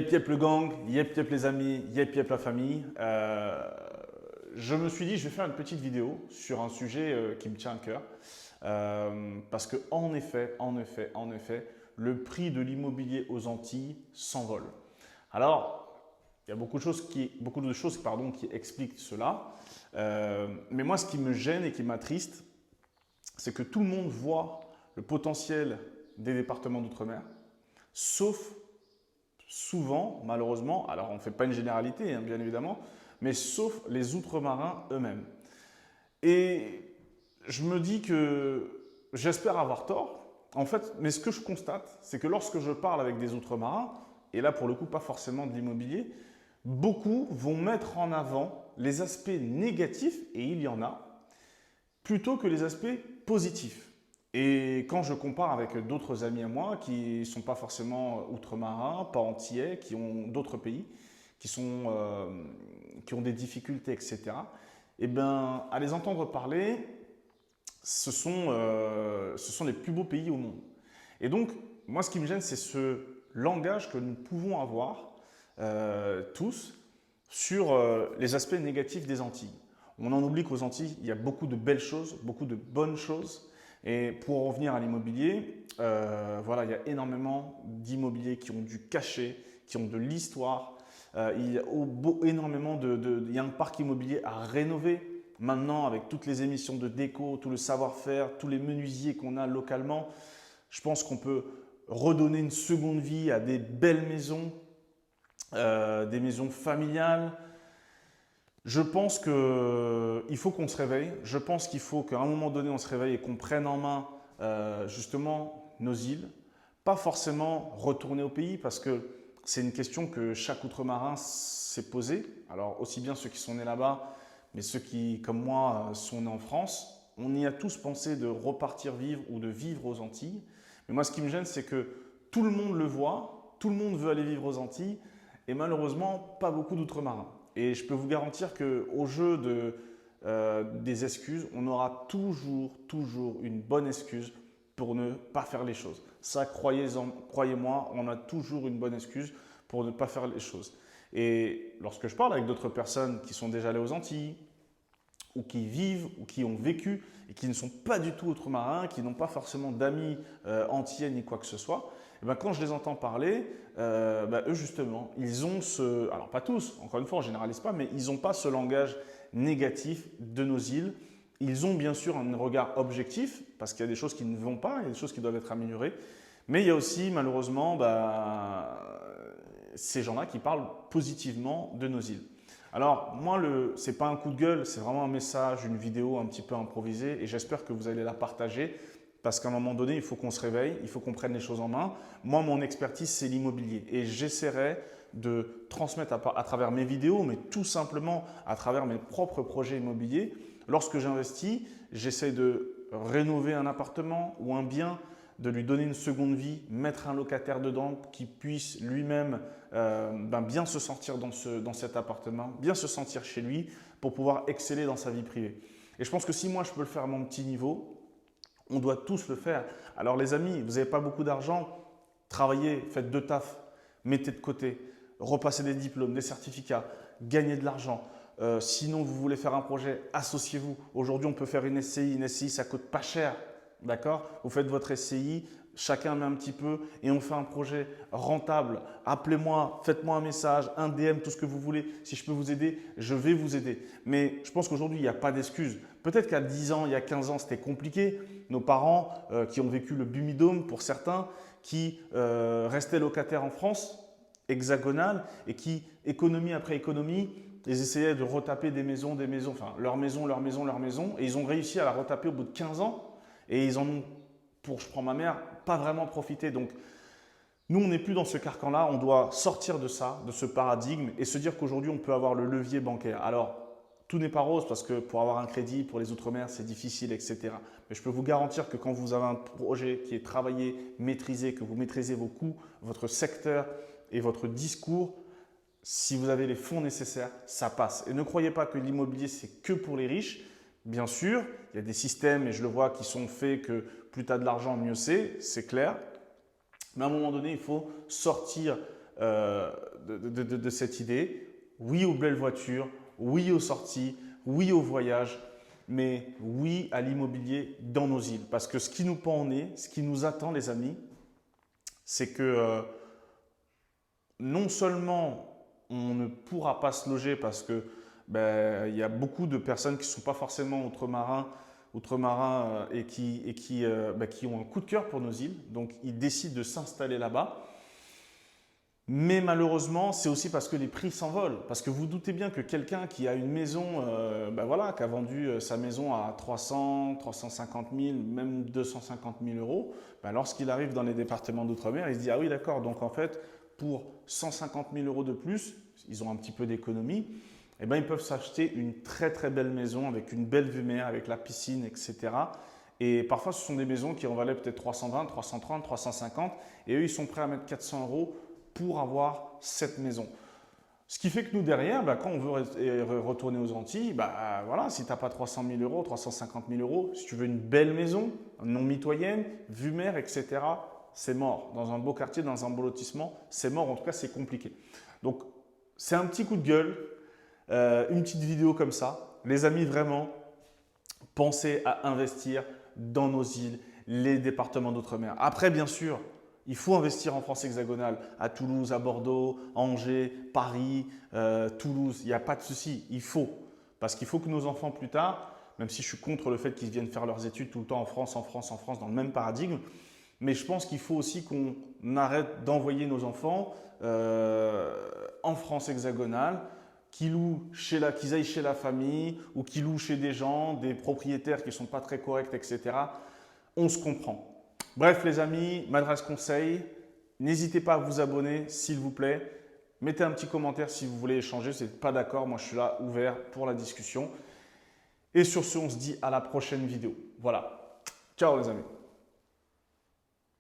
Yep yep le gang, yep yep les amis, yep yep la famille. Je me suis dit je vais faire une petite vidéo sur un sujet qui me tient à cœur. Parce que en effet, le prix de l'immobilier aux Antilles s'envole. Alors, il y a beaucoup de choses qui expliquent cela. Mais moi, ce qui me gêne et qui m'attriste, c'est que tout le monde voit le potentiel des départements d'outre-mer, sauf souvent, malheureusement, alors on ne fait pas une généralité, hein, bien évidemment, mais sauf les outre-marins eux-mêmes. Et je me dis que j'espère avoir tort, en fait, mais ce que je constate, c'est que lorsque je parle avec des outre-marins, et là pour le coup pas forcément de l'immobilier, beaucoup vont mettre en avant les aspects négatifs, et il y en a, plutôt que les aspects positifs. Et quand je compare avec d'autres amis à moi qui ne sont pas forcément outre-marins, pas antillais, qui ont d'autres pays, qui ont des difficultés, etc., eh bien, à les entendre parler, ce sont les plus beaux pays au monde. Et donc, moi, ce qui me gêne, c'est ce langage que nous pouvons avoir tous sur les aspects négatifs des Antilles. On en oublie qu'aux Antilles, il y a beaucoup de belles choses, beaucoup de bonnes choses. Et pour en revenir à l'immobilier, voilà, il y a énormément d'immobiliers qui ont du cachet, qui ont de l'histoire. Il y a il y a un parc immobilier à rénover. Maintenant, avec toutes les émissions de déco, tout le savoir-faire, tous les menuisiers qu'on a localement, je pense qu'on peut redonner une seconde vie à des belles maisons, des maisons familiales. Je pense qu'il faut qu'on se réveille. Je pense qu'il faut qu'à un moment donné, on se réveille et qu'on prenne en main justement nos îles. Pas forcément retourner au pays parce que c'est une question que chaque outre-marin s'est posée. Alors aussi bien ceux qui sont nés là-bas, mais ceux qui, comme moi, sont nés en France. On y a tous pensé de repartir vivre ou de vivre aux Antilles. Mais moi, ce qui me gêne, c'est que tout le monde le voit, tout le monde veut aller vivre aux Antilles et malheureusement, pas beaucoup d'outre-marins. Et je peux vous garantir qu'au jeu des excuses, on aura toujours une bonne excuse pour ne pas faire les choses. Ça, croyez-moi, on a toujours une bonne excuse pour ne pas faire les choses. Et lorsque je parle avec d'autres personnes qui sont déjà allées aux Antilles, ou qui vivent, ou qui ont vécu, et qui ne sont pas du tout outre-marins, qui n'ont pas forcément d'amis antillais ni quoi que ce soit, et ben quand je les entends parler, eux justement, ils ont alors pas tous, encore une fois on ne généralise pas, mais ils n'ont pas ce langage négatif de nos îles. Ils ont bien sûr un regard objectif, parce qu'il y a des choses qui ne vont pas, il y a des choses qui doivent être améliorées, mais il y a aussi malheureusement ces gens-là qui parlent positivement de nos îles. Alors moi, ce n'est pas un coup de gueule, c'est vraiment un message, une vidéo un petit peu improvisée et j'espère que vous allez la partager parce qu'à un moment donné, il faut qu'on se réveille, il faut qu'on prenne les choses en main. Moi, mon expertise, c'est l'immobilier et j'essaierai de transmettre à travers mes vidéos, mais tout simplement à travers mes propres projets immobiliers. Lorsque j'investis, j'essaie de rénover un appartement ou un bien, de lui donner une seconde vie, mettre un locataire dedans qui puisse lui-même bien se sentir dans cet appartement, bien se sentir chez lui pour pouvoir exceller dans sa vie privée. Et je pense que si moi je peux le faire à mon petit niveau, on doit tous le faire. Alors les amis, vous n'avez pas beaucoup d'argent, travaillez, faites deux tafs, mettez de côté, repassez des diplômes, des certificats, gagnez de l'argent. Sinon, vous voulez faire un projet, associez-vous. Aujourd'hui, on peut faire une SCI. Une SCI, ça ne coûte pas cher. D'accord? Vous faites votre SCI, chacun met un petit peu et on fait un projet rentable. Appelez-moi, faites-moi un message, un DM, tout ce que vous voulez. Si je peux vous aider, je vais vous aider. Mais je pense qu'aujourd'hui, il n'y a pas d'excuse. Peut-être qu'à 10 ans, il y a 15 ans, c'était compliqué. Nos parents qui ont vécu le Bumidome pour certains, qui restaient locataires en France, hexagonale, et qui, économie après économie, ils essayaient de retaper des maisons, enfin leur maison, et ils ont réussi à la retaper au bout de 15 ans. Et ils en ont, je prends ma mère, pas vraiment profité. Donc, nous, on n'est plus dans ce carcan-là. On doit sortir de ça, de ce paradigme et se dire qu'aujourd'hui, on peut avoir le levier bancaire. Alors, tout n'est pas rose parce que pour avoir un crédit pour les outre-mer, c'est difficile, etc. Mais je peux vous garantir que quand vous avez un projet qui est travaillé, maîtrisé, que vous maîtrisez vos coûts, votre secteur et votre discours, si vous avez les fonds nécessaires, ça passe. Et ne croyez pas que l'immobilier, c'est que pour les riches. Bien sûr, il y a des systèmes, et je le vois, qui sont faits que plus tu as de l'argent, mieux c'est clair. Mais à un moment donné, il faut sortir de cette idée. Oui aux belles voitures, oui aux sorties, oui aux voyages, mais oui à l'immobilier dans nos îles. Parce que ce qui nous pend au nez, ce qui nous attend les amis, c'est que non seulement on ne pourra pas se loger parce que il y a beaucoup de personnes qui ne sont pas forcément outre-marins et qui ont un coup de cœur pour nos îles, donc ils décident de s'installer là-bas. Mais malheureusement, c'est aussi parce que les prix s'envolent. Parce que vous doutez bien que quelqu'un qui a une maison, qui a vendu sa maison à 300, 350 000, même 250 000 euros, lorsqu'il arrive dans les départements d'outre-mer, il se dit « Ah oui, d'accord, donc en fait, pour 150 000 euros de plus, ils ont un petit peu d'économie, ils peuvent s'acheter une très très belle maison avec une belle vue mer, avec la piscine, etc. » Et parfois, ce sont des maisons qui en valaient peut-être 320, 330, 350 et eux, ils sont prêts à mettre 400 euros pour avoir cette maison. Ce qui fait que nous, derrière, quand on veut retourner aux Antilles, si tu n'as pas 300 000 euros, 350 000 euros, si tu veux une belle maison, non mitoyenne, vue mer, etc., c'est mort. Dans un beau quartier, dans un beau lotissement, c'est mort. En tout cas, c'est compliqué. Donc, c'est un petit coup de gueule, une petite vidéo comme ça. Les amis, vraiment, pensez à investir dans nos îles, les départements d'outre-mer. Après, bien sûr, il faut investir en France hexagonale, à Toulouse, à Bordeaux, à Angers, Paris, Toulouse. Il n'y a pas de souci, il faut. Parce qu'il faut que nos enfants plus tard, même si je suis contre le fait qu'ils viennent faire leurs études tout le temps en France, dans le même paradigme, mais je pense qu'il faut aussi qu'on arrête d'envoyer nos enfants en France hexagonale, qu'ils aillent chez la famille ou qu'ils louent chez des gens, des propriétaires qui ne sont pas très corrects, etc. On se comprend. Bref les amis, m'adresse conseil, n'hésitez pas à vous abonner s'il vous plaît. Mettez un petit commentaire si vous voulez échanger, si vous n'êtes pas d'accord, moi je suis là ouvert pour la discussion. Et sur ce, on se dit à la prochaine vidéo. Voilà, ciao les amis.